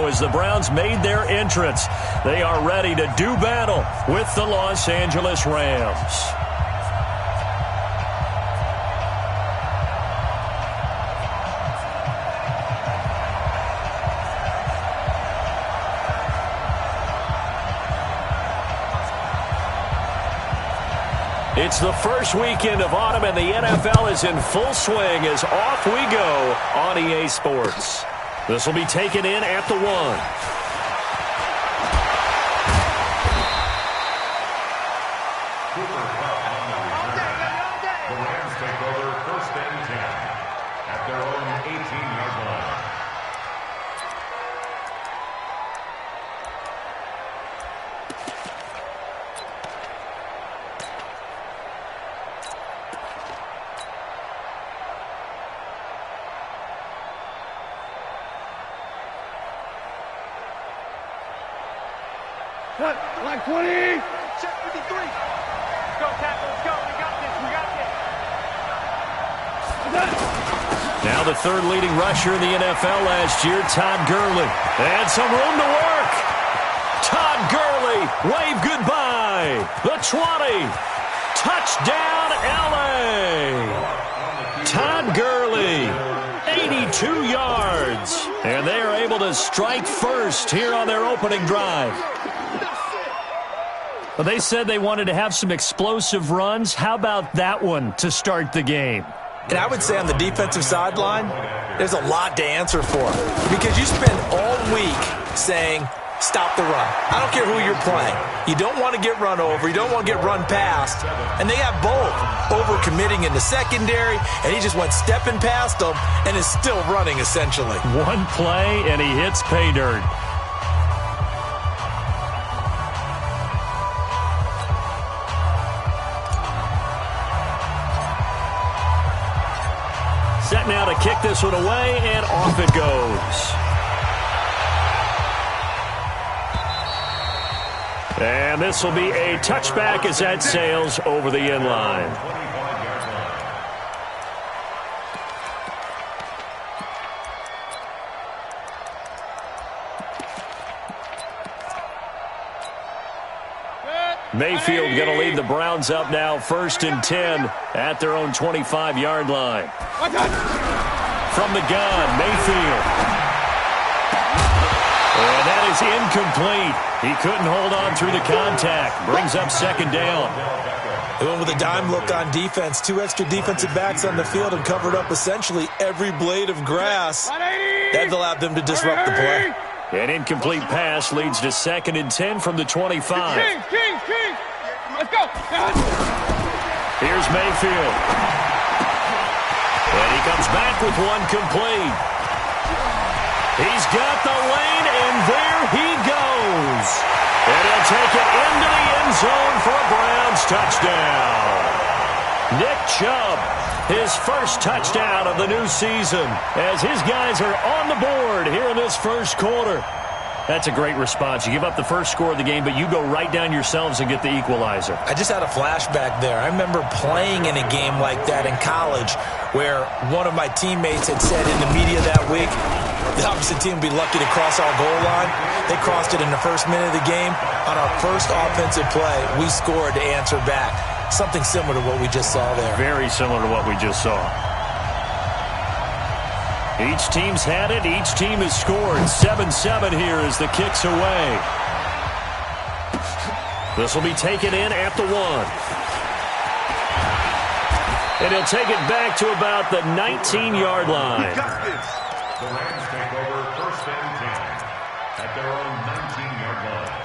as the Browns made their entrance. They are ready to do battle with the Los Angeles Rams. It's the first weekend of autumn, and the NFL is in full swing as off we go on EA Sports. This will be taken in at the 1. The Rams take over 1st and 10 at their own 18-yard line. Line 20. Check 53. Go, Tackle. Let's go. We got this. Now the third leading rusher in the NFL last year, Todd Gurley. And some room to work. Todd Gurley, wave goodbye. The 20. Touchdown, L.A. Todd Gurley, 82 yards. And they are able to strike first here on their opening drive. Well, they said they wanted to have some explosive runs. How about that one to start the game? And I would say on the defensive sideline, there's a lot to answer for. Because you spend all week saying, stop the run. I don't care who you're playing. You don't want to get run over. You don't want to get run past. And they have both. Overcommitting in the secondary, and he just went stepping past them and is still running, essentially. One play, and he hits pay dirt. Set now to kick this one away, and off it goes. And this will be a touchback as that sails over the end line. Mayfield going to lead the Browns up now 1st and 10 at their own 25-yard line. From the gun, Mayfield. And that is incomplete. He couldn't hold on through the contact. Brings up 2nd down. They went with a dime look on defense. 2 extra defensive backs on the field and covered up essentially every blade of grass. That allowed them to disrupt the play. An incomplete pass leads to 2nd and 10 from the 25. King. Let's go. Here's Mayfield. And he comes back with one complete. He's got the lane, and there he goes. And he'll take it into the end zone for a Browns touchdown. Nick Chubb, his first touchdown of the new season, as his guys are on the board here in this first quarter. That's a great response. You give up the first score of the game, but you go right down yourselves and get the equalizer. I just had a flashback there. I remember playing in a game like that in college where one of my teammates had said in the media that week, the opposite team would be lucky to cross our goal line. They crossed it in the first minute of the game. On our first offensive play, we scored to answer back. Something similar to what we just saw there. Very similar to what we just saw. Each team's had it. Each team has scored. 7-7 here as the kick's away. This will be taken in at the 1. And he'll take it back to about the 19-yard line. The Rams take over 1st and 10 at their own 19-yard line.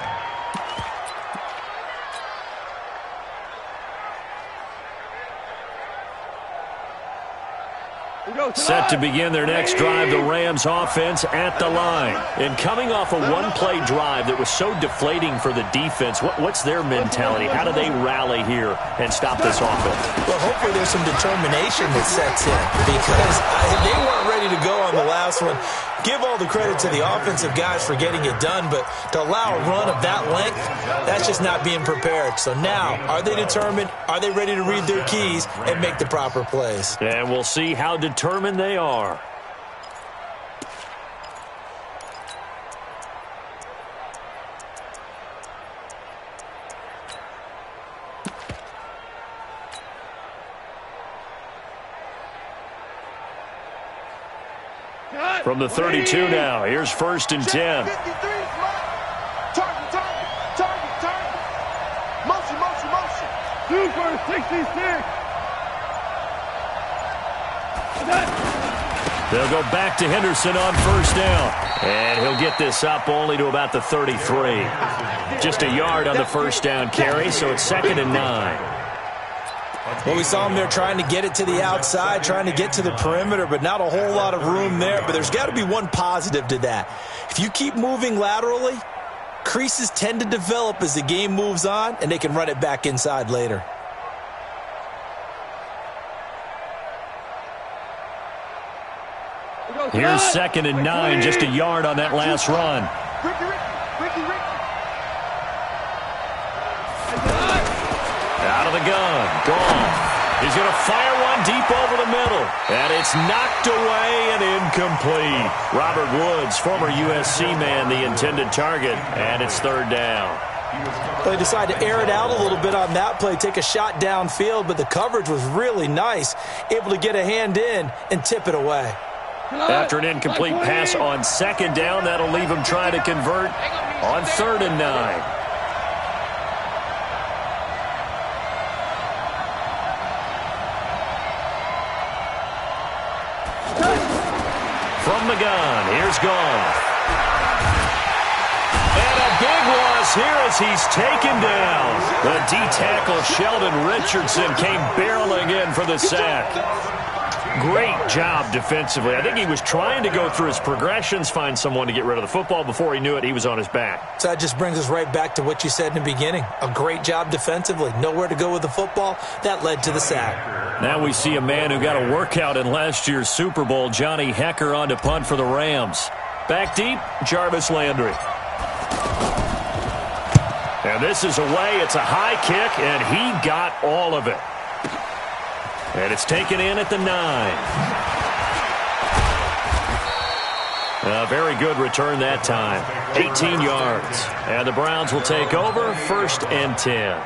Set to begin their next drive, the Rams offense at the line. And coming off a one-play drive that was so deflating for the defense, what's their mentality? How do they rally here and stop this offense? Well, hopefully there's some determination that sets in because they weren't ready to go on the last one. Give all the credit to the offensive guys for getting it done, but to allow a run of that length, that's just not being prepared. So now, are they determined? Are they ready to read their keys and make the proper plays? And we'll see how determined they are. From the 32 now, here's 1st and 10. Motion. 2 for 66. They'll go back to Henderson on 1st down. And he'll get this up only to about the 33. Just a yard on the 1st down carry, so it's 2nd and 9. Well, we saw him there trying to get it to the outside, trying to get to the perimeter, but not a whole lot of room there. But there's got to be one positive to that. If you keep moving laterally, creases tend to develop as the game moves on, and they can run it back inside later. Here's 2nd and 9, just a yard on that last run. Ricky. Out of the gun, gone. He's going to fire one deep over the middle. And it's knocked away and incomplete. Robert Woods, former USC man, the intended target, and it's 3rd down. They decided to air it out a little bit on that play, take a shot downfield, but the coverage was really nice, able to get a hand in and tip it away. After an incomplete pass on 2nd down, that'll leave him trying to convert on 3rd and 9. From the gun, here's Goff. And a big loss here as he's taken down. The D-tackle Sheldon Richardson came barreling in for the sack. Great job defensively. I think he was trying to go through his progressions, find someone to get rid of the football. Before he knew it, he was on his back. So that just brings us right back to what you said in the beginning. A great job defensively. Nowhere to go with the football. That led to the sack. Now we see a man who got a workout in last year's Super Bowl, Johnny Hekker, on to punt for the Rams. Back deep, Jarvis Landry. And this is away. It's a high kick, and he got all of it. And it's taken in at the 9. A very good return that time. 18 yards. And the Browns will take over, 1st and 10.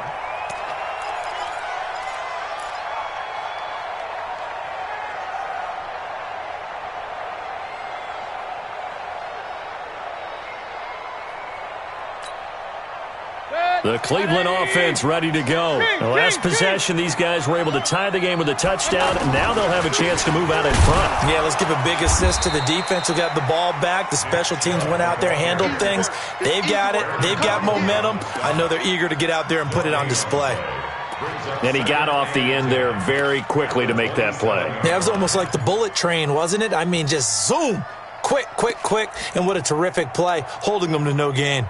The Cleveland offense ready to go. The last possession, these guys were able to tie the game with a touchdown, and now they'll have a chance to move out in front. Yeah, let's give a big assist to the defense who got the ball back. The special teams went out there, handled things. They've got it. They've got momentum. I know they're eager to get out there and put it on display. And he got off the end there very quickly to make that play. Yeah, it was almost like the bullet train, wasn't it? I mean, just zoom. Quick. And what a terrific play, holding them to no gain.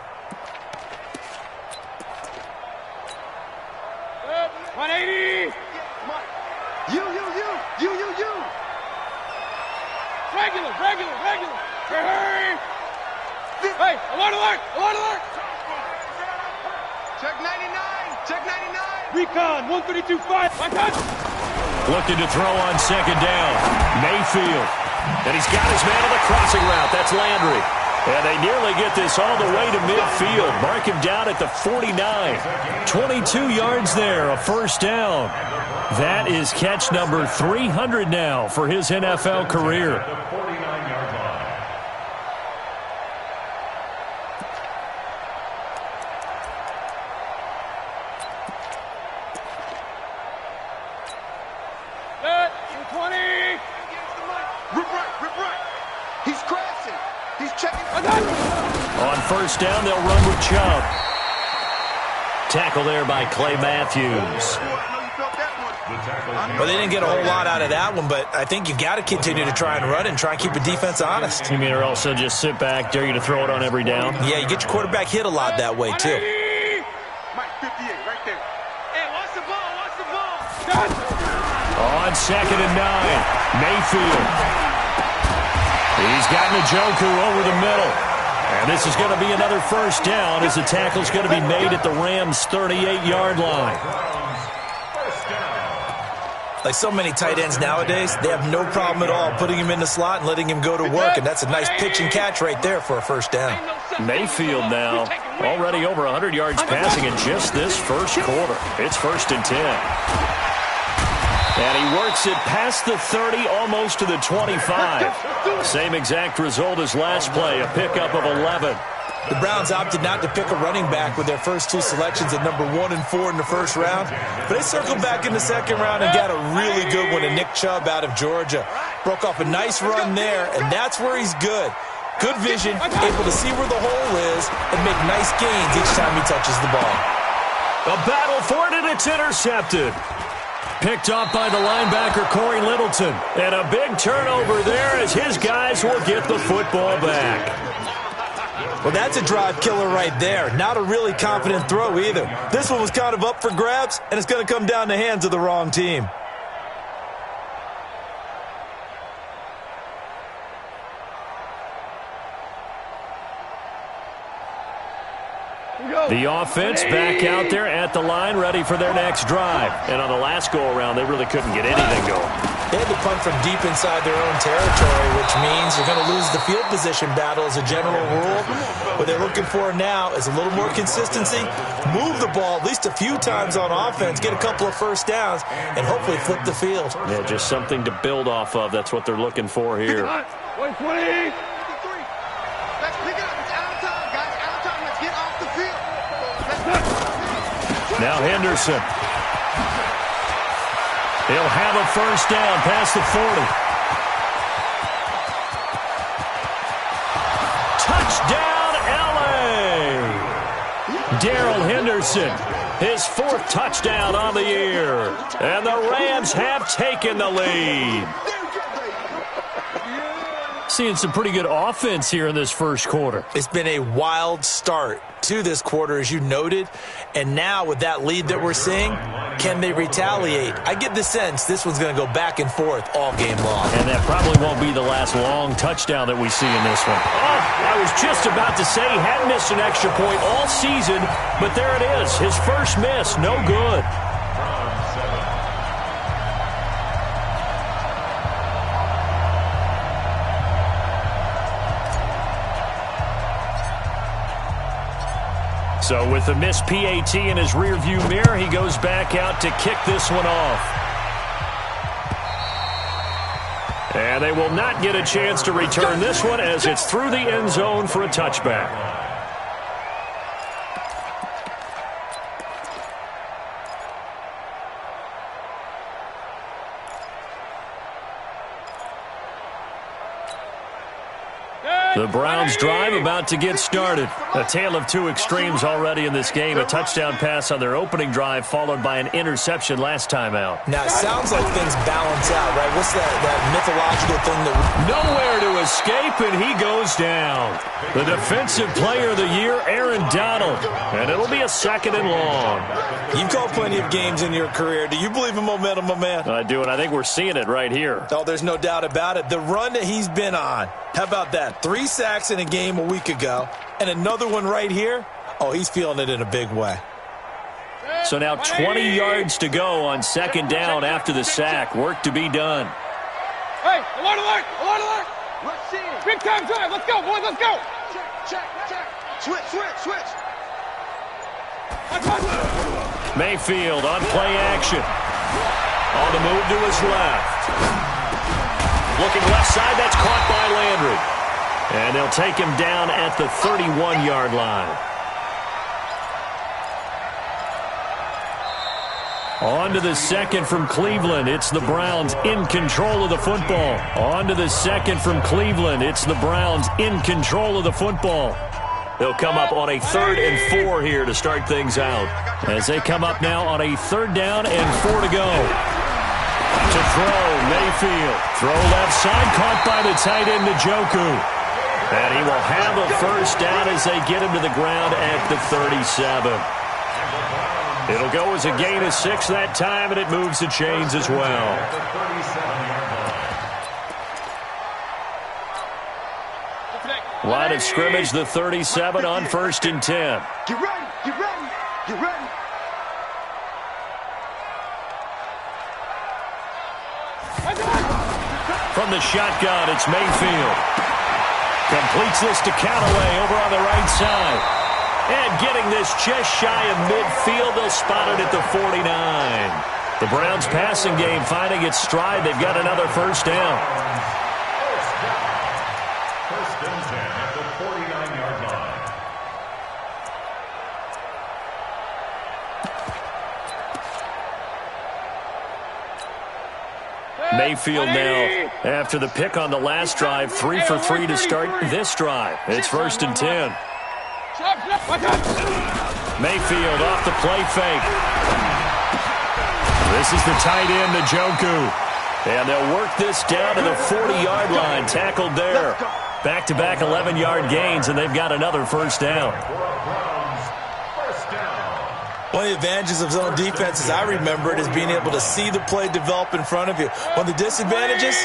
180. You. Regular. Hurry. Hey, alert. Check 99. Recon, 132.5. My touch. Looking to throw on 2nd down. Mayfield. And he's got his man on the crossing route. That's Landry. And they nearly get this all the way to midfield. Mark him down at the 49. 22 yards there, a 1st down. That is catch number 300 now for his NFL career. Set. 20. Rip right. He's crashing. He's checking. On 1st down, they'll run with Chubb. Tackle there by Clay Matthews. Well, they didn't get a whole lot out of that one, but I think you've got to continue to try and run and try and keep the defense honest. You mean or also just sit back, dare you to throw it on every down? Yeah, you get your quarterback hit a lot that way, too. Mike 58 right there. Hey, watch the ball. On 2nd and 9, Mayfield. He's got Njoku over the middle. And this is going to be another 1st down as the tackle's going to be made at the Rams' 38-yard line. Like so many tight ends nowadays, they have no problem at all putting him in the slot and letting him go to work, and that's a nice pitch and catch right there for a 1st down. Mayfield now already over 100 yards passing in just this 1st quarter. It's 1st and 10. And he works it past the 30, almost to the 25. Same exact result as last play, a pickup of 11. The Browns opted not to pick a running back with their first two selections at number 1 and 4 in the first round. But they circled back in the second round and got a really good one in Nick Chubb out of Georgia. Broke off a nice run there, and that's where he's good. Good vision, able to see where the hole is, and make nice gains each time he touches the ball. A battle for it, and it's intercepted. Picked up by the linebacker, Corey Littleton. And a big turnover there as his guys will get the football back. Well, that's a drive killer right there. Not a really confident throw either. This one was kind of up for grabs, and it's going to come down the hands of the wrong team. The offense back out there at the line, ready for their next drive. And on the last go-around, they really couldn't get anything going. They had to punt from deep inside their own territory, which means you're going to lose the field position battle as a general rule. What they're looking for now is a little more consistency, move the ball at least a few times on offense, get a couple of first downs, and hopefully flip the field. Yeah, just something to build off of. That's what they're looking for here. 120. Let's pick it up. It's out of time, guys. Out of time. Let's get off the field. Now Henderson. He'll have a first down past the 40. Touchdown, LA! Darrell Henderson, his 4th touchdown on the year. And the Rams have taken the lead. Seeing some pretty good offense here in this first quarter. It's been a wild start to this quarter, as you noted. And now with that lead that we're seeing, can they retaliate? I get the sense this one's going to go back and forth all game long. And that probably won't be the last long touchdown that we see in this one. Oh, I was just about to say he hadn't missed an extra point all season, but there it is. His first miss, no good. So with the missed PAT in his rearview mirror, he goes back out to kick this one off. And they will not get a chance to return this one as it's through the end zone for a touchback. The Browns drive about to get started. A tale of two extremes already in this game. A touchdown pass on their opening drive followed by an interception last time out. Now, it sounds like things balance out, right? What's that mythological thing that... Nowhere to escape, and he goes down. The defensive player of the year, Aaron Donald. And it'll be a 2nd and long. You've called plenty of games in your career. Do you believe in momentum, my man? I do, and I think we're seeing it right here. Oh, there's no doubt about it. The run that he's been on. How about that? 3 sacks in a game a week ago, and another one right here. Oh, he's feeling it in a big way. So now 20 yards to go on 2nd down after the sack. Work to be done. Hey, alert, alert, alert, alert. Let's see. Big time drive. Let's go, boys. Let's go. Check. Switch. Mayfield on play action. On the move to his left. Looking left side, that's caught by Landry. And they'll take him down at the 31-yard line. On to the 2nd from Cleveland. It's the Browns in control of the football. On to the 2nd from Cleveland. It's the Browns in control of the football. They'll come up on a 3rd and 4 here to start things out. As they come up now on a 3rd down and 4 to go. To throw, Mayfield. Throw left side, caught by the tight end, Njoku. And he will have a first down as they get him to the ground at the 37. It'll go as a gain of 6 that time, and it moves the chains as well. Line of scrimmage, the 37 on 1st and 10. Get ready. From the shotgun, it's Mayfield. Completes this to Callaway over on the right side. And getting this just shy of midfield, they'll spot it at the 49. The Browns passing game finding its stride. They've got another first down. First and 10 at the 49-yard line. Mayfield now, after the pick on the last drive, 3 for 3 to start this drive. It's first and 10. Mayfield off the play fake. This is the tight end, Njoku. And they'll work this down to the 40-yard line. Tackled there. Back-to-back 11-yard gains, and they've got another first down. One of the advantages of zone defense, as I remember it, is being able to see the play develop in front of you. One of the disadvantages,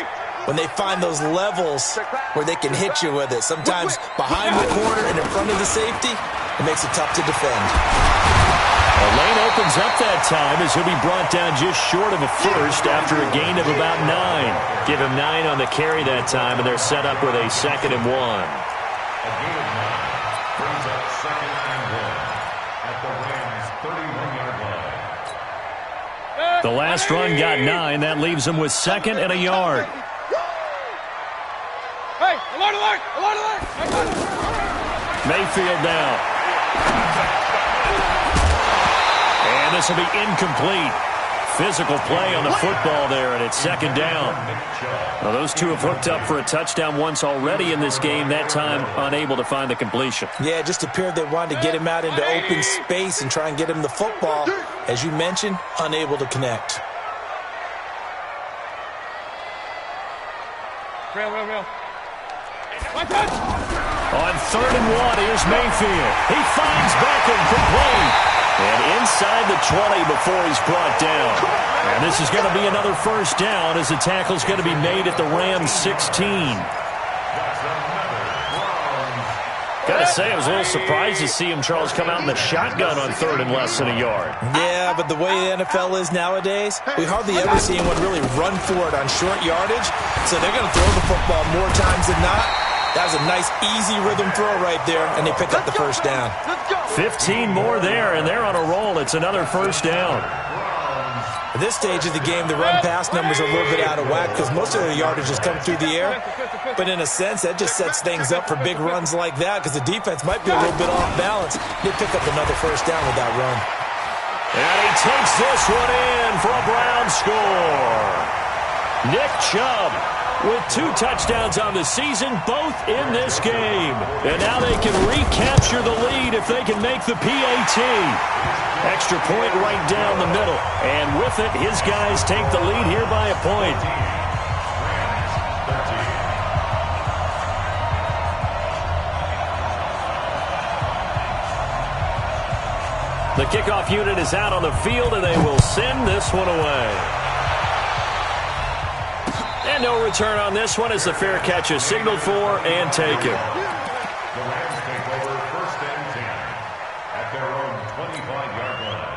when they find those levels where they can hit you with it. Sometimes behind the corner and in front of the safety, it makes it tough to defend. A lane opens up that time as he'll be brought down just short of a first after a gain of about 9. Give him 9 on the carry that time, and they're set up with a 2nd and 1. A gain of 9 brings up 2nd and 1 at the Rams' 31-yard line. The last run got 9. That leaves him with 2nd and a yard. Hey, alert, alert, alert, alert. Mayfield now. And this will be incomplete. Physical play on the football there, and it's 2nd down. Well, those two have hooked up for a touchdown once already in this game, that time unable to find the completion. Yeah, it just appeared they wanted to get him out into open space and try and get him the football. As you mentioned, unable to connect. Real. On 3rd and 1, here's Mayfield. He finds Beckham complete. And inside the 20 before he's brought down. And this is going to be another first down as the tackle's going to be made at the Rams 16. Gotta say, I was a little surprised to see him, Charles, come out in the shotgun on 3rd and less than a yard. Yeah, but the way the NFL is nowadays, we hardly ever see anyone really run for it on short yardage. So they're going to throw the football more times than not. That was a nice, easy rhythm throw right there, and they pick up the first down. 15 more there, and they're on a roll. It's another first down. At this stage of the game, the run-pass numbers are a little bit out of whack because most of their yardage has come through the air. But in a sense, that just sets things up for big runs like that because the defense might be a little bit off balance. They pick up another first down with that run. And he takes this one in for a Brown score. Nick Chubb with 2 touchdowns on the season, both in this game. And now they can recapture the lead if they can make the PAT. Extra point right down the middle. And with it, his guys take the lead here by a point. The kickoff unit is out on the field, and they will send this one away. And no return on this one as the fair catch is signaled for and taken. The Rams take over 1st and 10 at their own 25-yard line.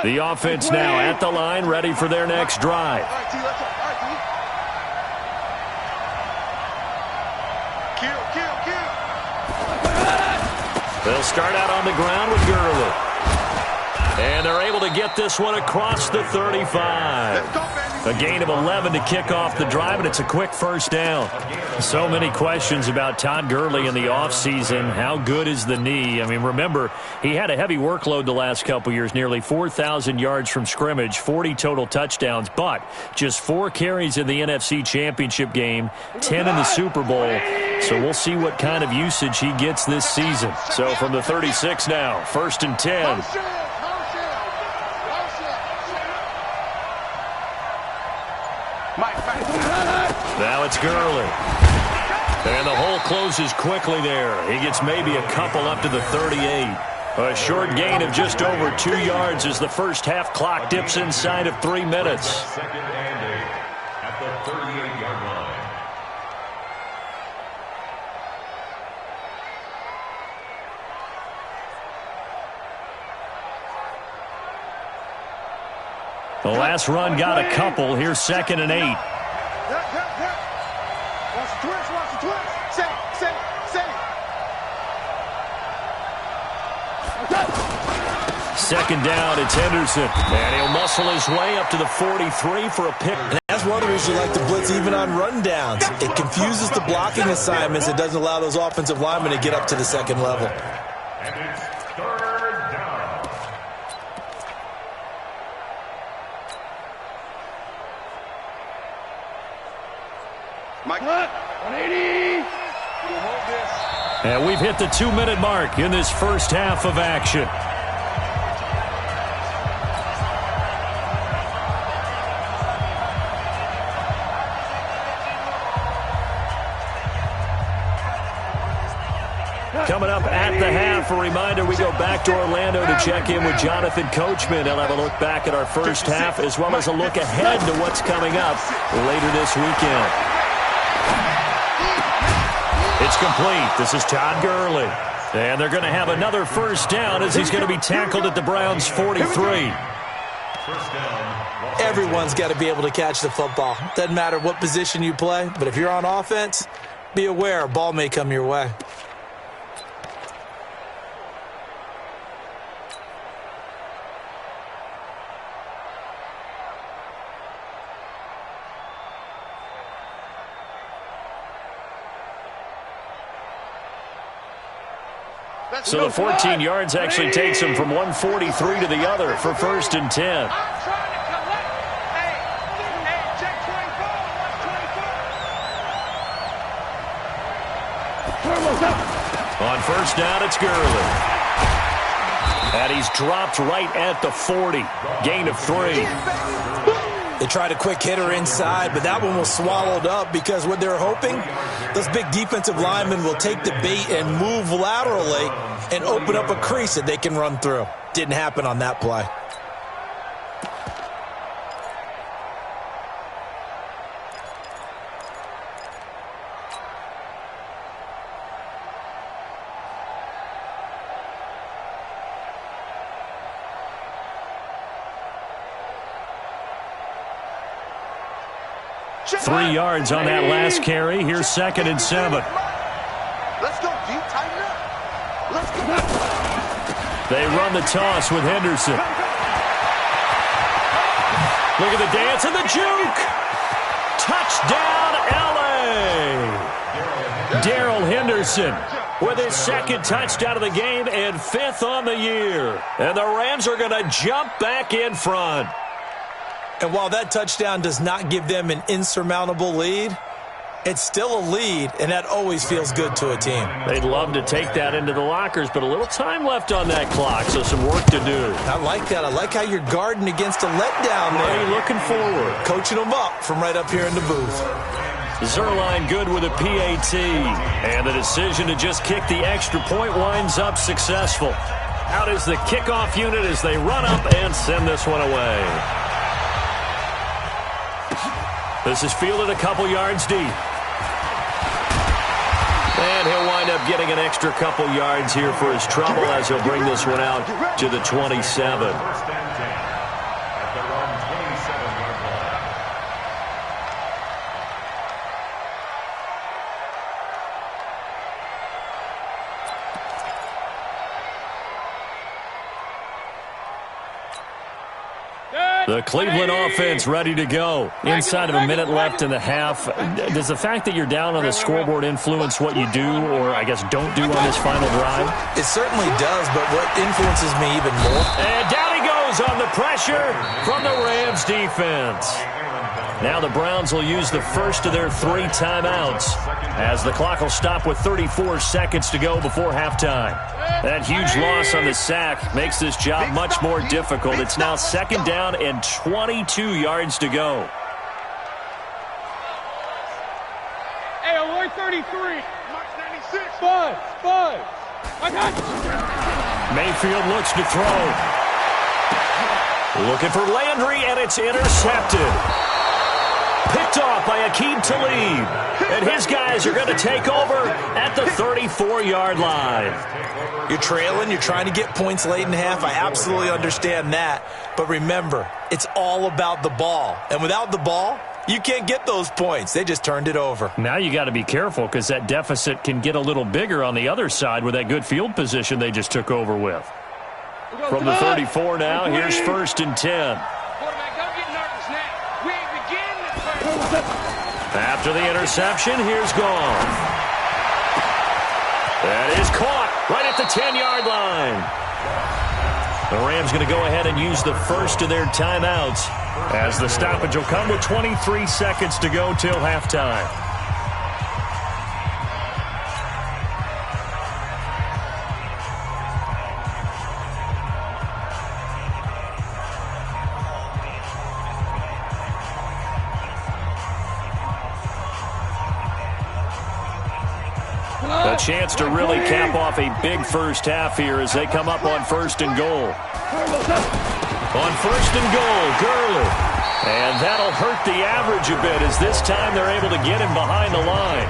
The offense now at the line, ready for their next drive. All right, T, let's go. All right, T. They'll start out on the ground with Gurley. And they're able to get this one across the 35. A gain of 11 to kick off the drive, and it's a quick first down. So many questions about Todd Gurley in the offseason. How good is the knee? I mean, remember, he had a heavy workload the last couple years, nearly 4,000 yards from scrimmage, 40 total touchdowns, but just 4 carries in the NFC Championship game, 10 in the Super Bowl. So we'll see what kind of usage he gets this season. So from the 36 now, 1st and 10. Now it's Gurley. And the hole closes quickly there. He gets maybe a couple up to the 38. A short gain of just over 2 yards as the first half clock dips inside of 3 minutes. 2nd and 8 at the 38-yard line. The last run got a couple. Here's 2nd and 8. Watch the twist, watch the twist. Say it. Second down, it's Henderson. And he'll muscle his way up to the 43 for a pick. And that's one of the reasons you like to blitz even on rundowns. It confuses the blocking assignments. It doesn't allow those offensive linemen to get up to the second level. And it's 3rd down. Mike, 180. We'll hold this. And we've hit the 2-minute mark in this first half of action. Coming up at the half, a reminder, we go back to Orlando to check in with Jonathan Coachman. He'll have a look back at our first half as well as a look ahead to what's coming up later this weekend. It's complete. This is Todd Gurley. And they're going to have another first down as he's going to be tackled at the Browns' 43. Everyone's got to be able to catch the football. Doesn't matter what position you play, but if you're on offense, be aware a ball may come your way. So the 14 yards actually takes him from 143 to the other for 1st and 10. On first down, it's Gurley. And he's dropped right at the 40. Gain of 3. They tried a quick hitter inside, but that one was swallowed up because what they're hoping, those big defensive linemen will take the bait and move laterally and open up a crease that they can run through. Didn't happen on that play. Three yards on that last carry. Here's 2nd and 7. Let's go deep, tighten up. Let's go. They run the toss with Henderson. Look at the dance and the juke. Touchdown, L.A. Darrell Henderson with his 2nd touchdown of the game and 5th on the year. And the Rams are going to jump back in front. And while that touchdown does not give them an insurmountable lead, it's still a lead, and that always feels good to a team. They'd love to take that into the lockers, but a little time left on that clock, so some work to do. I like that. I like how you're guarding against a letdown there. Already looking forward. Coaching them up from right up here in the booth. Zerline good with a PAT. And the decision to just kick the extra point winds up successful. Out is the kickoff unit as they run up and send this one away. This is fielded a couple yards deep. And he'll wind up getting an extra couple yards here for his trouble as he'll bring this one out to the 27. The Cleveland offense ready to go. Inside of a minute left in the half. Does the fact that you're down on the scoreboard influence what you do or, I guess, don't do on this final drive? It certainly does, but what influences me even more? And down he goes on the pressure from the Rams defense. Now the Browns will use the first of their 3 timeouts as the clock will stop with 34 seconds to go before halftime. That huge loss on the sack makes this job much more difficult. It's now 2nd down and 22 yards to go. Hey, alert 33. March 96. 5. I got you. Mayfield looks to throw. Looking for Landry, and it's intercepted. Picked off by Aqib Talib. And his guys are going to take over at the 34-yard line. You're trailing. You're trying to get points late in half. I absolutely understand that. But remember, it's all about the ball. And without the ball, you can't get those points. They just turned it over. Now you got to be careful because that deficit can get a little bigger on the other side with that good field position they just took over with. From the 34 now, here's 1st and 10. Quarterback, don't get nervous now. We ain't beginning this first. After the interception, here's Goff. That is caught right at the 10-yard line. The Rams going to go ahead and use the first of their timeouts as the stoppage will come with 23 seconds to go till halftime. A chance to really cap off a big first half here as they come up on 1st and goal. On 1st and goal, Gurley. And that'll hurt the average a bit as this time they're able to get him behind the line.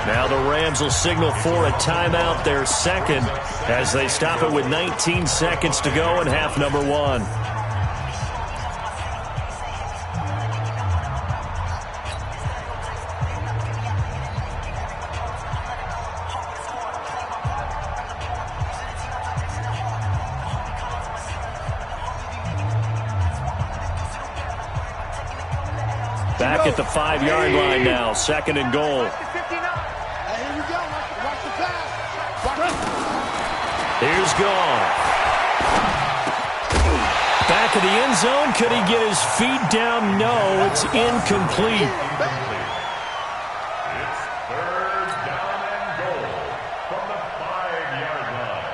Now the Rams will signal for a timeout, their second, as they stop it with 19 seconds to go in half number 1. Back at the 5-yard line now, 2nd and goal. Hey, here we go. Watch the pass. Here's Goff. Back of the end zone. Could he get his feet down? No, it's incomplete. It's 3rd down and goal from the 5-yard line.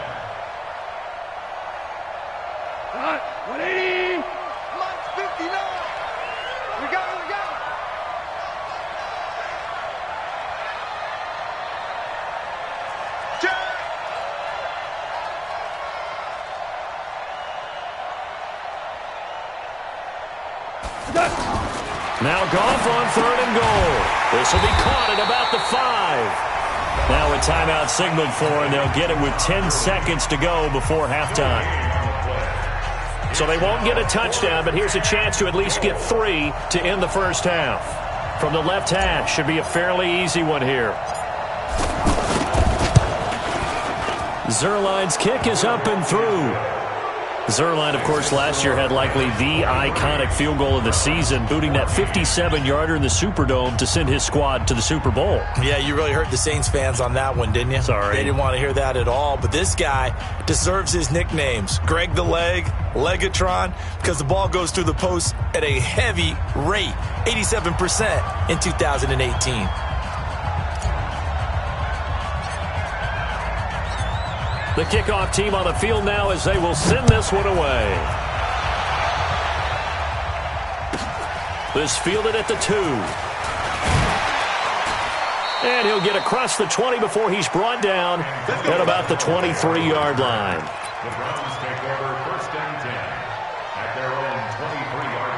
180. Mike's 59. We got it. Now Goff on 3rd and goal. This will be caught at about the 5. Now a timeout signaled for, and they'll get it with 10 seconds to go before halftime. So they won't get a touchdown, but here's a chance to at least get 3 to end the first half. From the left hash, should be a fairly easy one here. Zerline's kick is up and through. Zerline, of course, last year had likely the iconic field goal of the season, booting that 57-yarder in the Superdome to send his squad to the Super Bowl. Yeah, you really hurt the Saints fans on that one, didn't you? Sorry. They didn't want to hear that at all. But this guy deserves his nicknames. Greg the Leg, Legatron, because the ball goes through the post at a heavy rate, 87% in 2018. The kickoff team on the field now as they will send this one away. This fielded at the 2. And he'll get across the 20 before he's brought down at about the 23-yard line. The Browns take over 1st and 10 at their own 23-yard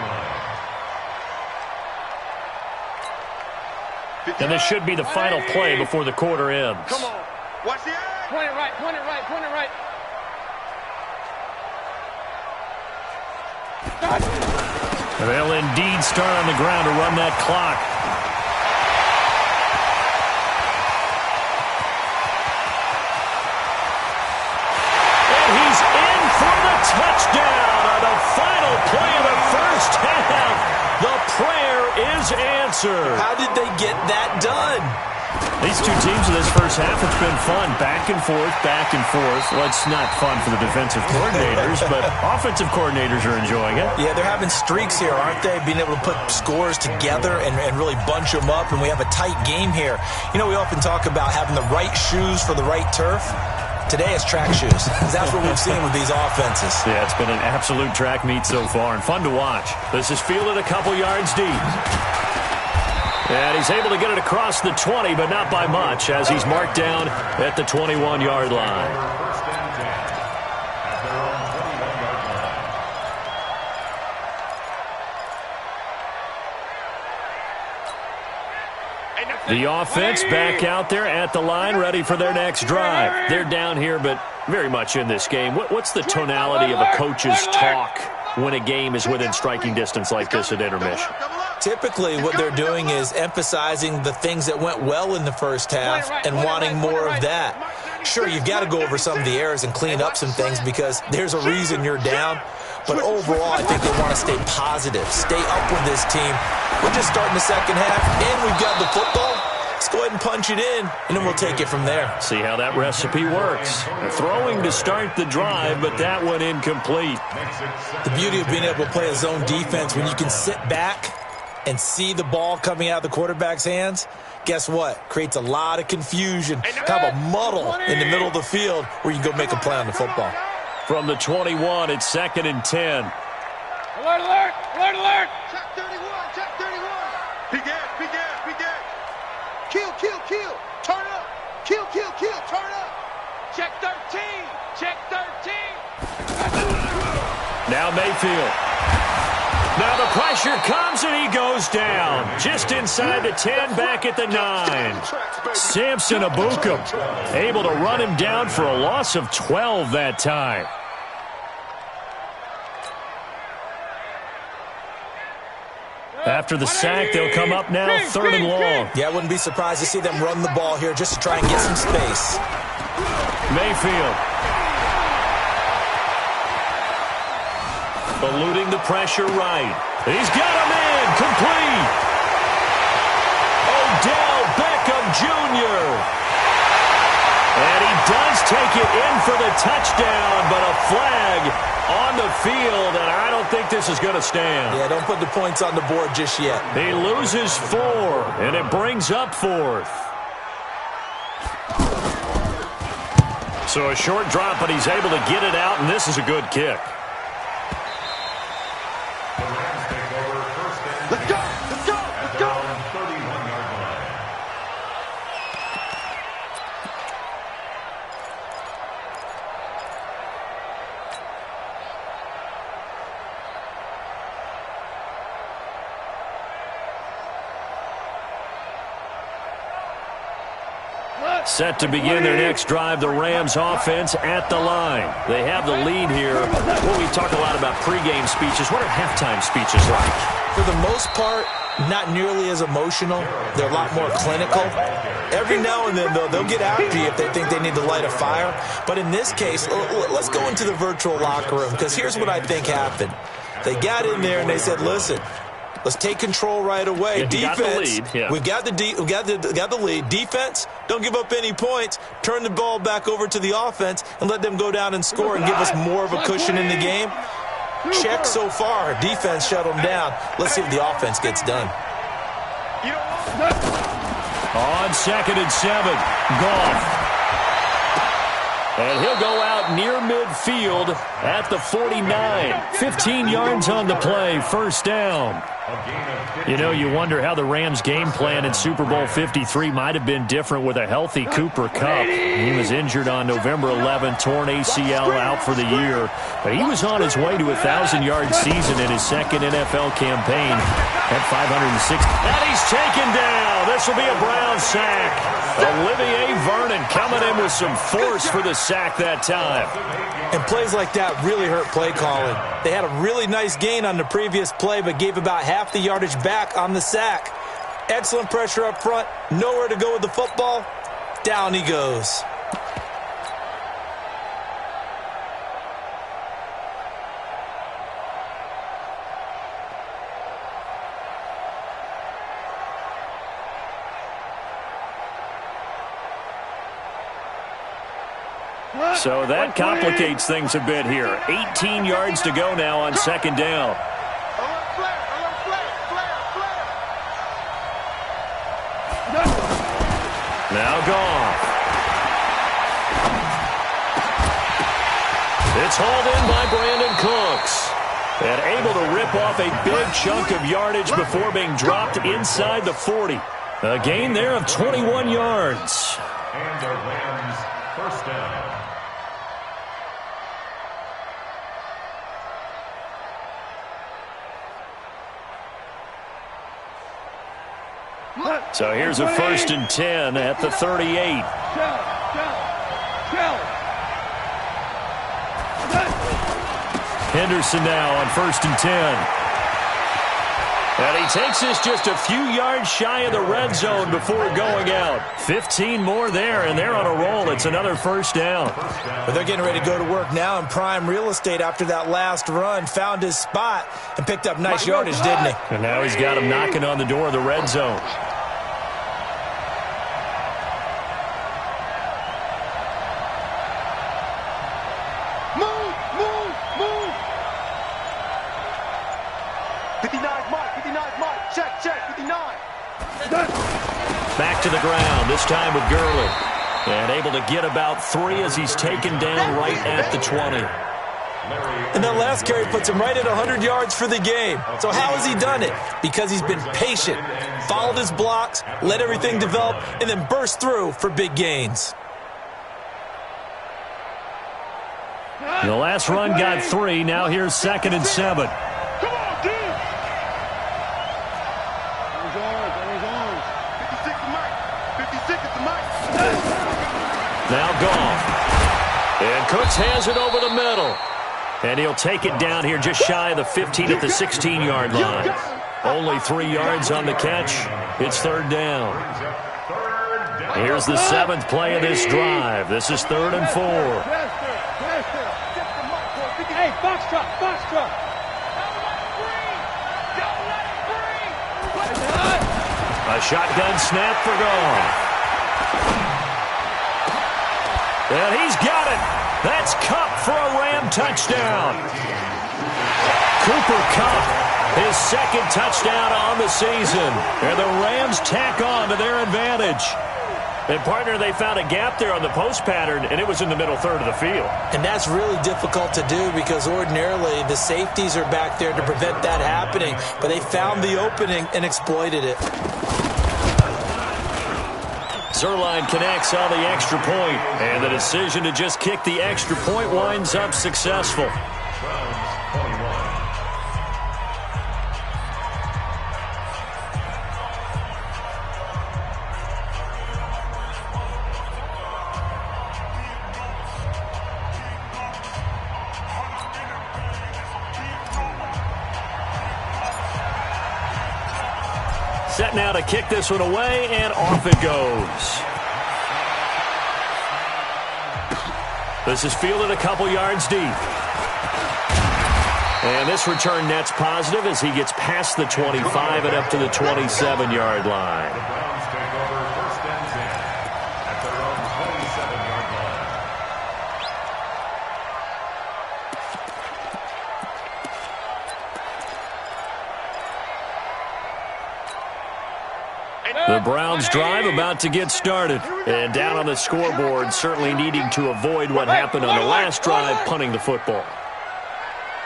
line. And this should be the final play before the quarter ends. Come on. Watch the eye. Point it right, point it right, point it right. They'll indeed start on the ground to run that clock. And he's in for the touchdown on the final play of the first half. The prayer is answered. How did they get that done? These two teams in this first half, it's been fun. Back and forth, back and forth. Well, it's not fun for the defensive coordinators, but offensive coordinators are enjoying it. Yeah, they're having streaks here, aren't they? Being able to put scores together and really bunch them up, and we have a tight game here. You know, we often talk about having the right shoes for the right turf. Today it's track shoes. That's what we've seen with these offenses. Yeah, it's been an absolute track meet so far and fun to watch. This is fielded a couple yards deep. And he's able to get it across the 20, but not by much, as he's marked down at the 21-yard line. 1st and 10 at their own 21-yard line. The offense back out there at the line, ready for their next drive. They're down here, but very much in this game. What's the tonality of a coach's talk when a game is within striking distance like this at intermission? Typically, what they're doing is emphasizing the things that went well in the first half and wanting more of that. Sure, you've got to go over some of the errors and clean up some things because there's a reason you're down. But overall, I think they want to stay positive, stay up with this team. We're just starting the second half, and we've got the football. Let's go ahead and punch it in, and then we'll take it from there. See how that recipe works. Throwing to start the drive, but that one incomplete. The beauty of being able to play a zone defense when you can sit back and see the ball coming out of the quarterback's hands, guess what? Creates a lot of confusion, kind of a muddle in the middle of the field where you can go make a play on the football. From the 21, it's 2nd and 10. Alert, alert, alert, alert. Check 31, check 31. Be good, be good, be good. Kill, kill, kill. Turn up. Kill, kill, kill. Turn up. Check 13. Check 13. Now Mayfield. Now the pressure comes and he goes down. Just inside the 10, back at the 9. Samson Abukum able to run him down for a loss of 12 that time. After the sack, they'll come up now 3rd and long. Yeah, I wouldn't be surprised to see them run the ball here just to try and get some space. Mayfield. Eluding the pressure right. He's got him in. Complete. Odell Beckham Jr. And he does take it in for the touchdown, but a flag on the field, and I don't think this is going to stand. Yeah, don't put the points on the board just yet. He loses 4, and it brings up 4th. So a short drop, but he's able to get it out, and this is a good kick. Let's go, let's go, let's go. 31-yard line. Set to begin their next drive, the Rams offense at the line. They have the lead here. Well, we talk a lot about pregame speeches. What are halftime speeches like? For the most part, not nearly as emotional. They're a lot more clinical. Every now and then, though, they'll get after you if they think they need to light a fire. But in this case, let's go into the virtual locker room, because here's what I think happened. They got in there and they said, listen, let's take control right away. Defense, we've got the lead. Defense, don't give up any points. Turn the ball back over to the offense and let them go down and score and give us more of a cushion in the game. Check so far. Defense shut them down. Let's see if the offense gets done. On 2nd and 7, Goff. And he'll go out near midfield at the 49. 15 yards on the play, 1st down. You know, you wonder how the Rams' game plan in Super Bowl 53 might have been different with a healthy Cooper Kupp. He was injured on November 11, torn ACL, out for the year. But he was on his way to a 1,000-yard season in his 2nd NFL campaign at 506. And he's taken down. This will be a Brown sack. Olivier Vernon coming in with some force for the sack that time. And plays like that really hurt play calling. They had a really nice gain on the previous play, but gave about half the yardage back on the sack. Excellent pressure up front. Nowhere to go with the football. Down he goes. So that complicates things a bit here. 18 yards to go now on 2nd down. Alert, flare, alert, flare, flare, flare. Now gone. It's hauled in by Brandon Cooks. And able to rip off a big chunk of yardage before being dropped inside the 40. A gain there of 21 yards. And the Rams' 1st down. So here's a 1st and 10 at the 38. Henderson now on 1st and 10. And he takes this just a few yards shy of the red zone before going out. 15 more there, and they're on a roll. It's another 1st down. But they're getting ready to go to work now in prime real estate after that last run. Found his spot and picked up nice yardage, didn't he? And now he's got him knocking on the door of the red zone. Move! 59's Mike. Check, 59. Back to the ground, this time with Gurley. And able to get about 3 as he's taken down right at the 20. And that last carry puts him right at 100 yards for the game. So how has he done it? Because he's been patient, followed his blocks, let everything develop, and then burst through for big gains. The last run got 3. Now here's 2nd and 7. Come on, dude. There's arms. 56 to Mike. 56 is to Mike. Now Goff. And Cooks has it over the middle. And he'll take it down here just shy of the 15 at the 16-yard line. Only 3 yards on the catch. It's 3rd down. Here's the 7th play of this drive. This is 3rd and 4. Hey, Foxtrot. A shotgun snap for Goff. And he's got it. That's Kupp for a Ram touchdown. Cooper Kupp, his 2nd touchdown on the season. And the Rams tack on to their advantage. And, partner, they found a gap there on the post pattern, and it was in the middle third of the field. And that's really difficult to do because ordinarily the safeties are back there to prevent that happening. But they found the opening and exploited it. Zerline connects on the extra point, and the decision to just kick the extra point winds up successful. Set now to kick this one away, and off it goes. This is fielded a couple yards deep. And this return net's positive as he gets past the 25 and up to the 27-yard line. The Browns take over 1st and 10 at their own 27-yard line. The Browns drive about to get started. And down on the scoreboard, certainly needing to avoid what happened on the last drive, punting the football.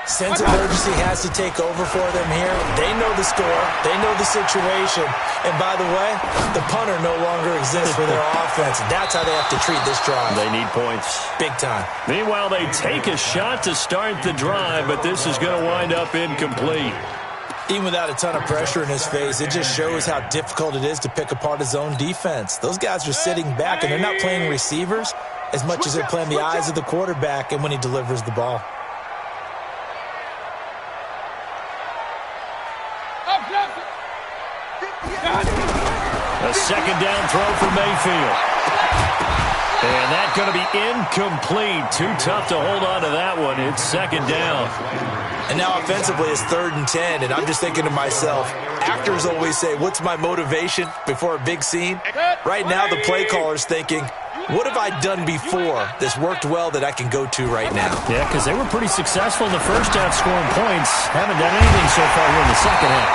Sense of urgency has to take over for them here. They know the score. They know the situation. And by the way, the punter no longer exists for their offense. That's how they have to treat this drive. They need points. Big time. Meanwhile, they take a shot to start the drive, but this is going to wind up incomplete. Even without a ton of pressure in his face, it just shows how difficult it is to pick apart his own defense. Those guys are sitting back, and they're not playing receivers as much as they're playing the eyes of the quarterback and when he delivers the ball. A 2nd down throw for Mayfield. And that's going to be incomplete. Too tough to hold on to that one. It's 2nd down. And now offensively it's 3rd and 10, and I'm just thinking to myself, actors always say, what's my motivation before a big scene? Right now the play caller's thinking, what have I done before that's worked well that I can go to right now? Yeah, because they were pretty successful in the first half scoring points. Haven't done anything so far here in the second half.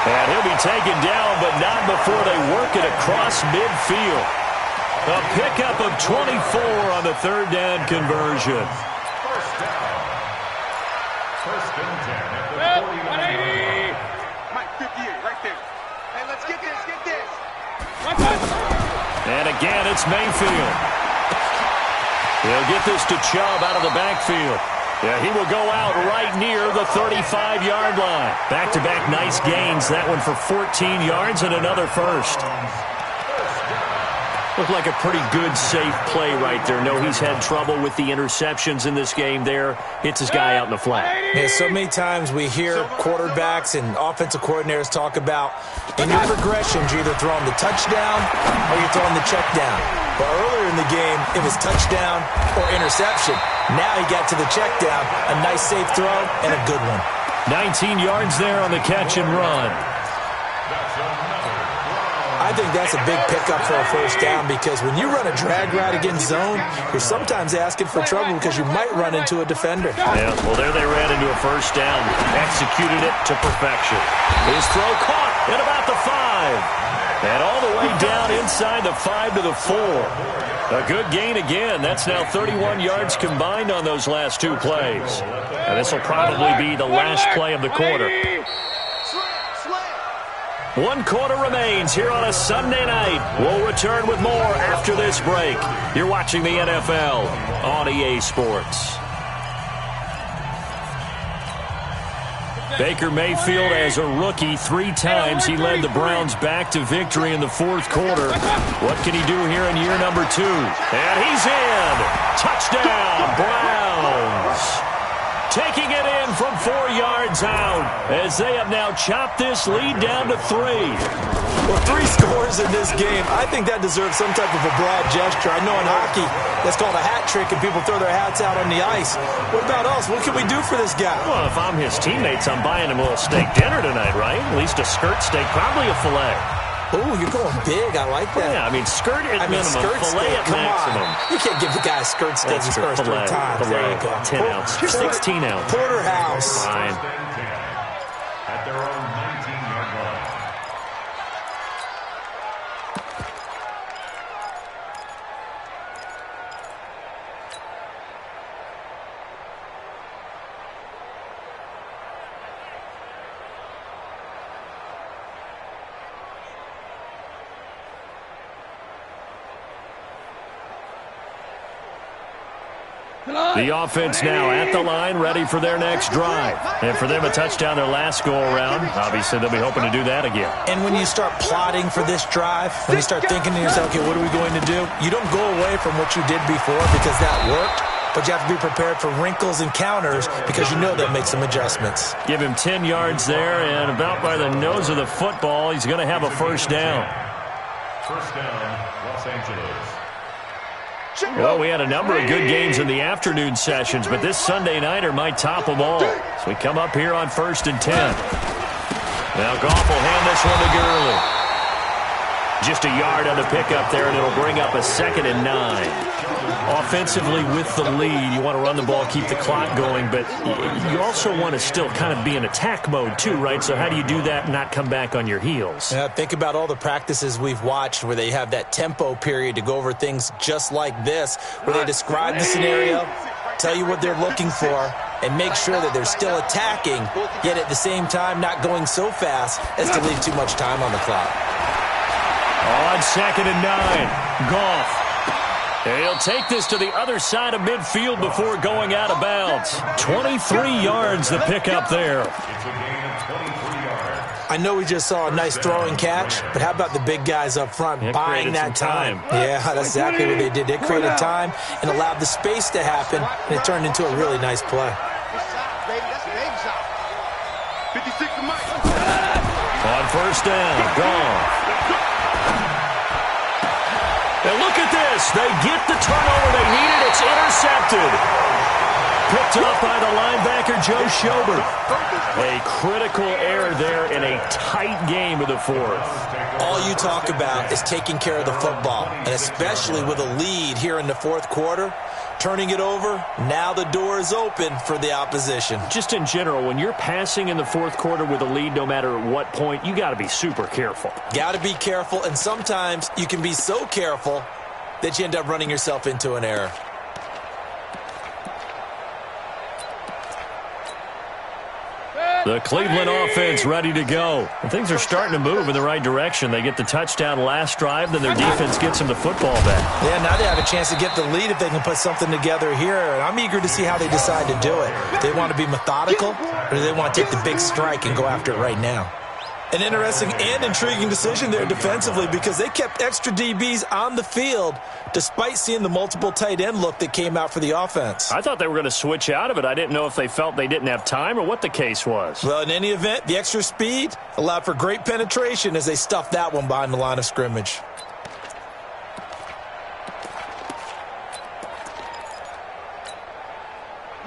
And he'll be taken down, but not before they work it across midfield. A pickup of 24 on the 3rd down conversion. 1st down. 1st and 10 at the 49-yard line. Mike, 58, right there. Hey, let's get this. And again, it's Mayfield. He'll get this to Chubb out of the backfield. Yeah, he will go out right near the 35-yard line. Back-to-back nice gains. That one for 14 yards and another first. Looked like a pretty good, safe play right there. No, he's had trouble with the interceptions in this game there. Hits his guy out in the flat. Yeah, so many times we hear quarterbacks and offensive coordinators talk about in your progressions, you're either throwing the touchdown or you're throwing the check down. But earlier in the game, it was touchdown or interception. Now he got to the check down, a nice safe throw, and a good one. 19 yards there on the catch and run. I think that's a big pickup for a first down because when you run a drag route against zone, you're sometimes asking for trouble because you might run into a defender. Yeah, well, there they ran into a first down. Executed it to perfection. His throw caught at about the 5. And all the way down inside the 5 to the 4. A good gain again. That's now 31 yards combined on those last two plays. And this will probably be the last play of the quarter. 1 quarter remains here on a Sunday night. We'll return with more after this break. You're watching the NFL on EA Sports. Baker Mayfield, as a rookie, 3 times he led the Browns back to victory in the fourth quarter. What can he do here in year number 2? And he's in. Touchdown, Browns. Taking it in from 4 yards out as they have now chopped this lead down to 3. Well, 3 scores in this game. I think that deserves some type of a broad gesture. I know in hockey that's called a hat trick and people throw their hats out on the ice. What about us? What can we do for this guy? Well, if I'm his teammates, I'm buying him a little steak dinner tonight, right? At least a skirt steak, probably a filet. Oh, you're going big. I like that. Yeah, I mean, skirt at minimum, filet at maximum. You can't give the guy a skirt steak his first 3 times. There you go. 10 ounce, 16 ounce. Porterhouse. Fine. At their own 19-yard line. The offense now at the line, ready for their next drive. And for them, a touchdown their last go-around. Obviously, they'll be hoping to do that again. And when you start plotting for this drive, when you start thinking to yourself, okay, what are we going to do? You don't go away from what you did before because that worked, but you have to be prepared for wrinkles and counters because you know they'll make some adjustments. Give him 10 yards there, and about by the nose of the football, he's going to have a first down. First down, Los Angeles. Well, we had a number of good games in the afternoon sessions, but this Sunday nighter might top them all. So we come up here on 1st and 10. Now Goff will hand this one to Gurley. Just a yard on the pickup there, and it'll bring up a 2nd and 9. Offensively with the lead, you want to run the ball, keep the clock going, but you also want to still kind of be in attack mode too, right? So how do you do that and not come back on your heels? Yeah, think about all the practices we've watched where they have that tempo period to go over things just like this, where they describe the scenario, tell you what they're looking for, and make sure that they're still attacking, yet at the same time not going so fast as to leave too much time on the clock. On 2nd and 9, Goff. He'll take this to the other side of midfield before going out of bounds. 23 yards the pickup there. It's a gain of 23 yards. I know we just saw a nice throwing catch, but how about the big guys up front buying that time? Yeah, that's exactly what they did. They created time and allowed the space to happen, and it turned into a really nice play. That's a big shot. 56 to Mike. On 1st down, Goff. And look at this. They get the turnover they needed. It's intercepted. Picked up by the linebacker, Joe Schobert. A critical error there in a tight game of the 4th. All you talk about is taking care of the football, and especially with a lead here in the 4th quarter, turning it over, now the door is open for the opposition. Just in general, when you're passing in the 4th quarter with a lead, no matter what point, you got to be super careful. Got to be careful, and sometimes you can be so careful that you end up running yourself into an error. The Cleveland offense ready to go. And things are starting to move in the right direction. They get the touchdown last drive, then their defense gets them the football back. Yeah, now they have a chance to get the lead if they can put something together here. And I'm eager to see how they decide to do it. They want to be methodical, or do they want to take the big strike and go after it right now? An interesting and intriguing decision there defensively because they kept extra DBs on the field despite seeing the multiple tight end look that came out for the offense. I thought they were going to switch out of it. I didn't know if they felt they didn't have time or what the case was. Well, in any event, the extra speed allowed for great penetration as they stuffed that one behind the line of scrimmage.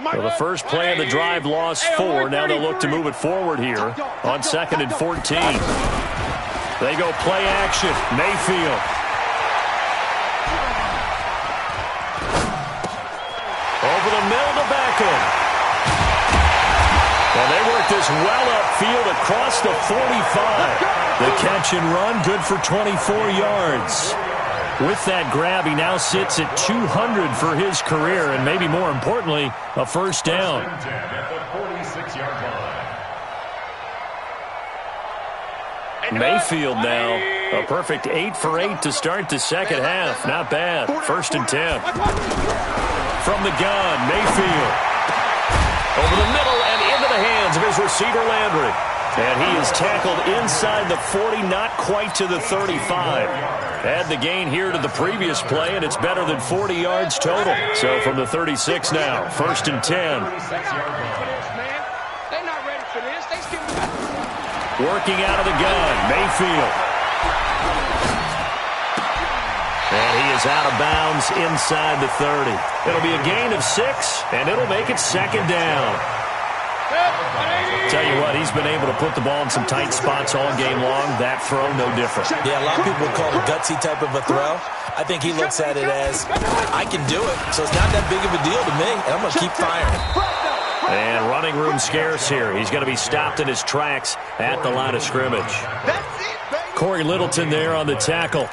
Well, the first play of the drive lost 4. Now they'll look to move it forward here on 2nd and 14. They go play action. Mayfield. Over the middle to Beckham. Well, they work this well upfield across the 45. The catch and run, good for 24 yards. With that grab, he now sits at 200 for his career, and maybe more importantly, a first down. Mayfield now, a perfect 8 for 8 to start the second half. Not bad. 1st and 10. From the gun, Mayfield. Over the middle and into the hands of his receiver, Landry. And he is tackled inside the 40, not quite to the 35. Add the gain here to the previous play, and it's better than 40 yards total. So from the 36 now, 1st and 10. Working out of the gun, Mayfield. And he is out of bounds inside the 30. It'll be a gain of 6, and it'll make it 2nd down. Tell you what, he's been able to put the ball in some tight spots all game long. That throw, no different. Yeah, a lot of people would call it a gutsy type of a throw. I think he looks at it as, I can do it, so it's not that big of a deal to me, and I'm going to keep firing. And running room scarce here. He's going to be stopped in his tracks at the line of scrimmage. Corey Littleton there on the tackle.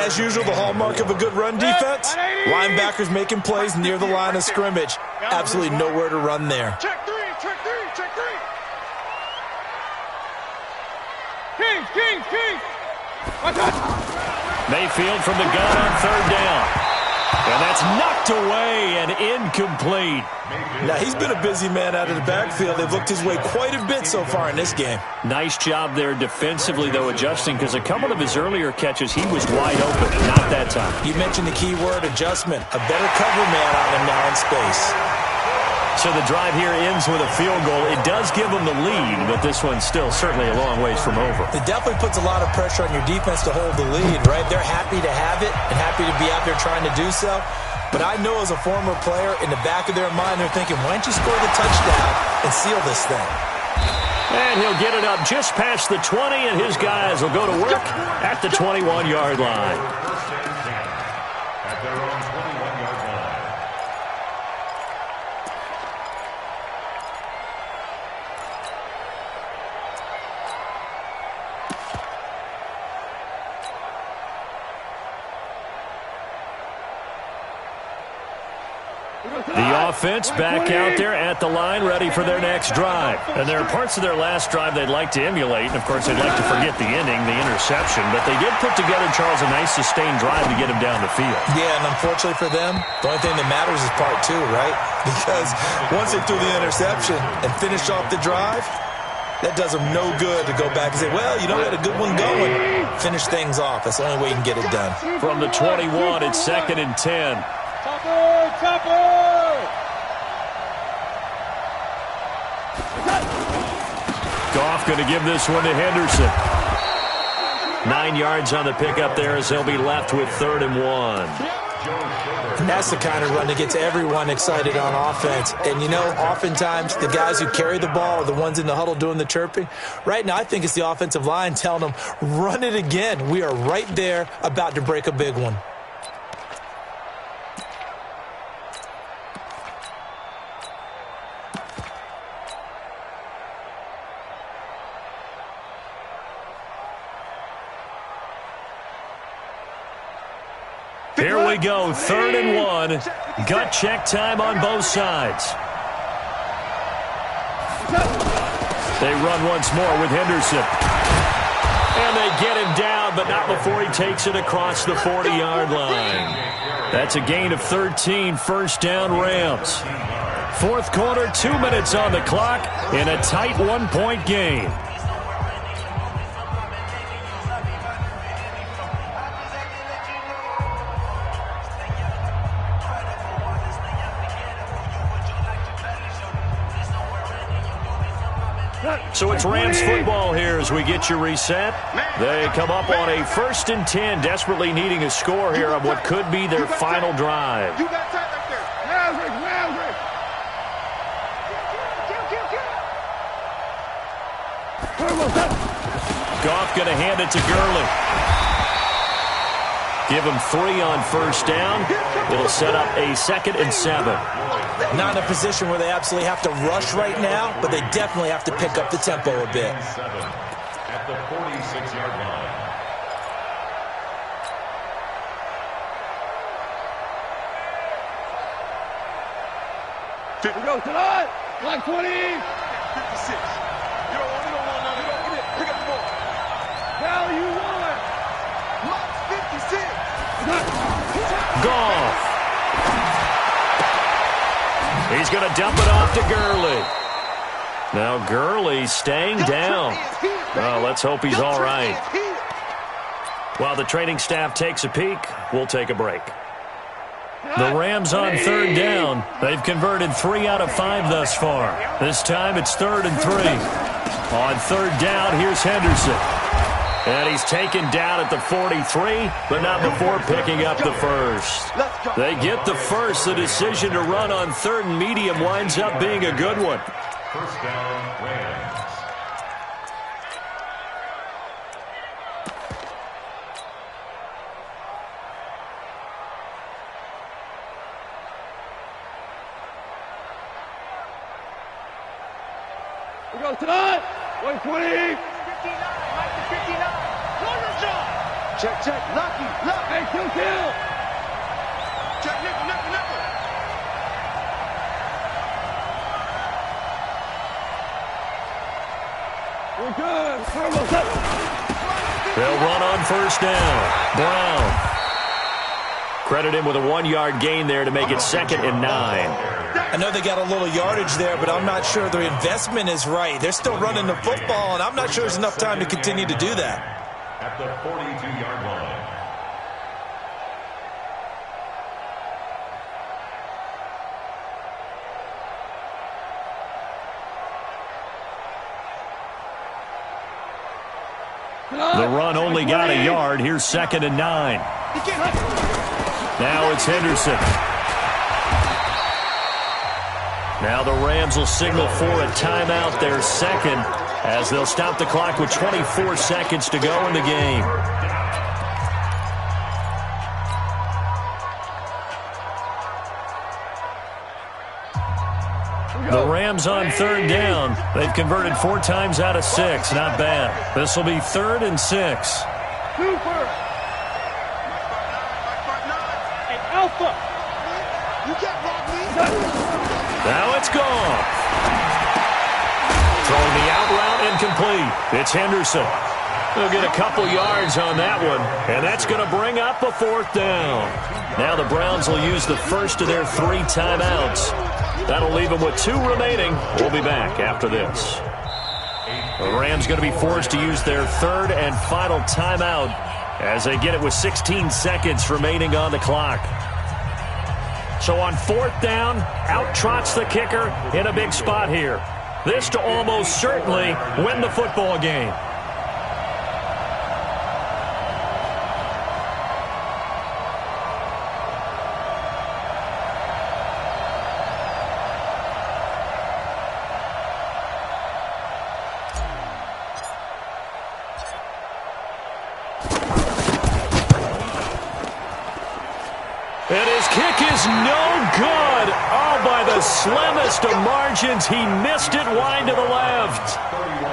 As usual, the hallmark of a good run defense, linebackers making plays near the line of scrimmage. Absolutely nowhere to run there. Check three. Kings. Mayfield from the gun on 3rd down. And that's knocked away and incomplete. Now, he's been a busy man out of the backfield. They've looked his way quite a bit so far in this game. Nice job there defensively, though, adjusting, because a couple of his earlier catches, he was wide open. Not that time. You mentioned the key word, adjustment. A better cover man on him now in space. So the drive here ends with a field goal. It does give them the lead, but this one's still certainly a long ways from over. It definitely puts a lot of pressure on your defense to hold the lead, right? They're happy to have it and happy to be out there trying to do so. But I know as a former player, in the back of their mind, they're thinking, why don't you score the touchdown and seal this thing? And he'll get it up just past the 20, and his guys will go to work at the 21-yard line. At their own 21-yard line. The offense back out there at the line, ready for their next drive. And there are parts of their last drive they'd like to emulate. And, of course, they'd like to forget the ending, the interception. But they did put together, Charles, a nice sustained drive to get him down the field. Yeah, and unfortunately for them, the only thing that matters is part 2, right? Because once they threw the interception and finished off the drive, that does them no good to go back and say, well, you know, we had a good one going. Finish things off. That's the only way you can get it done. From the 21, it's 2nd and 10. Goff going to give this one to Henderson. 9 yards on the pickup there as they'll be left with 3rd and 1. And that's the kind of run that gets everyone excited on offense. And, you know, oftentimes the guys who carry the ball are the ones in the huddle doing the chirping. Right now, I think it's the offensive line telling them, run it again. We are right there about to break a big one. Here we go, 3rd and 1. Gut check time on both sides. They run once more with Henderson. And they get him down, but not before he takes it across the 40-yard line. That's a gain of 13, first down Rams. Fourth quarter, 2 minutes on the clock in a tight one-point game. So it's Rams football here as we get you reset. They come up on a 1st and 10, desperately needing a score here on what could be their final drive. You got tight right there. Goff going to hand it to Gurley. Give him 3 on first down. It'll set up a 2nd and 7. Not in a position where they absolutely have to rush right now, but they definitely have to pick up the tempo a bit. At the 46-yard line. We go tonight. Like 20. 56. You don't want none. You don't get it. Pick up the ball. Now you want. Mark 56. Goff. He's going to dump it off to Gurley. Now Gurley staying down. Well, let's hope he's all right. While the training staff takes a peek, we'll take a break. The Rams on 3rd down. They've converted 3 out of 5 thus far. This time it's 3rd and 3. On 3rd down, here's Henderson. And he's taken down at the 43, but not before picking up the first. They get the first. The decision to run on 3rd and medium winds up being a good one. First down, Rams. We go tonight. 120. 59, Mike to 59. Corner shot. Check. Lucky. Hey, kill. Check, nickel. We're good. They'll run on first down. Brown. Credit him with a 1-yard gain there to make it 2nd and 9. I know they got a little yardage there, but I'm not sure their investment is right. They're still running the football, and I'm not sure there's enough time to continue to do that. At the 42-yard line. The run only got a yard. Here's 2nd and 9. Now it's Henderson. Now the Rams will signal for a timeout, their 2nd, as they'll stop the clock with 24 seconds to go in the game. The Rams on 3rd down. They've converted 4 times out of 6. Not bad. This will be 3rd and 6. Super. And Alpha. You can't rock me. Now it's gone. Throwing the out route incomplete. It's Henderson. They'll get a couple yards on that one, and that's going to bring up a 4th down. Now the Browns will use the first of their 3 timeouts. That'll leave them with 2 remaining. We'll be back after this. The Rams going to be forced to use their 3rd and final timeout as they get it with 16 seconds remaining on the clock. So on 4th down, out trots the kicker in a big spot here. This to almost certainly win the football game. And his kick is no good. Oh, by the slimmest of margins, he missed it wide to the left.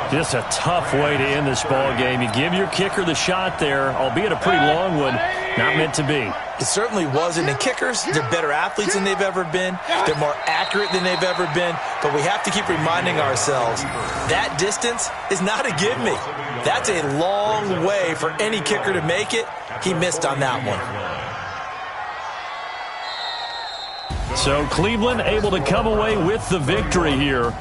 Just a tough way to end this ball game. You give your kicker the shot there, albeit a pretty long one, Not meant to be. It certainly wasn't. And kickers, they're better athletes than they've ever been. They're more accurate than they've ever been. But we have to keep reminding ourselves, that distance is not a give-me. That's a long way for any kicker to make it. He missed on that one. So Cleveland able to come away with the victory here.